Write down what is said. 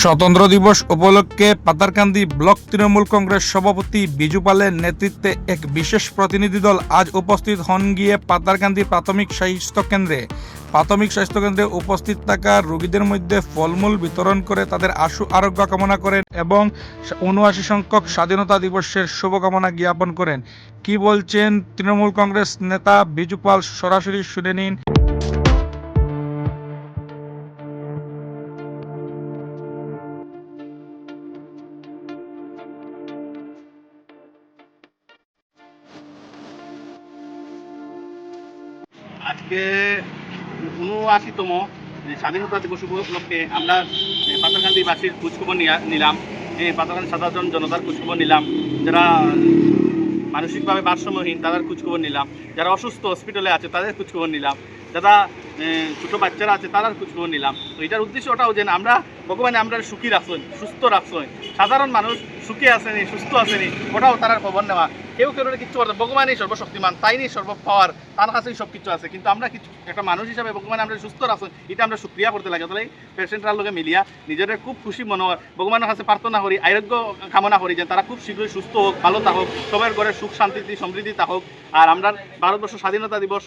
স্বতন্ত্র দিবস উপলক্ষে পাতারকান্দি ব্লক তৃণমূল কংগ্রেস সভাপতি বিজু পালের নেতৃত্বে এক বিশেষ প্রতিনিধি দল আজ উপস্থিত হন গিয়ে পাতারকান্দি প্রাথমিক স্বাস্থ্যকেন্দ্রে উপস্থিত থাকা রোগীদের মধ্যে ফলমূল বিতরণ করে তাদের আশু আরোগ্য কামনা করেন এবং ৭৯ সংখ্যক স্বাধীনতা দিবসের শুভকামনা জ্ঞাপন করেন। কি বলছেন তৃণমূল কংগ্রেস নেতা বিজু পাল, সরাসরি শুনে নিন। আজকে ৭৯তম স্বাধীনতা দিবস উপলক্ষে আমরা পাতারকান্দিবাসীর খোঁজখবর নিলাম। পাতারকান্দি সাধারণ জনতার খোঁজখবর নিলাম, যারা মানসিকভাবে ভারসাম্যহীন তাদের খোঁজখবর নিলাম, যারা অসুস্থ হসপিটালে আছে তাদের খোঁজখবর নিলাম, যারা ছোটো বাচ্চারা আছে তাদের খোঁজখবর নিলাম। তো এটার উদ্দেশ্য ওটাও যে আমরা ভগবানে আমরা সুখী রাখছেন, সুস্থ রাখছেন, সাধারণ মানুষ সুখী আসেনি, সুস্থ আসেনি, ওটাও তার খবর নেওয়া। কেউ কিচ্ছু করতে, ভগবানই সর্বশক্তিমান, তাইনি সর্বপাওয়ার, তার কাছেই সব কিছু আছে। কিন্তু আমরা কিছু একটা মানুষ হিসাবে ভগবান আমরা সুস্থ রাখছেন, এটা আমরা সুক্রিয়া করতে লাগে। তাহলে পেশেন্টরার লগে মিলিয়া নিজের খুব খুশি মনে হয়, ভগবানের কাছে প্রার্থনা করি, আরোগ্য কামনা করি যে তারা খুব শীঘ্রই সুস্থ হোক, ভালো থাকুক, সবার ঘরে সুখ শান্তি সমৃদ্ধি থাকুক। আর আমরা ভারতবর্ষ স্বাধীনতা দিবস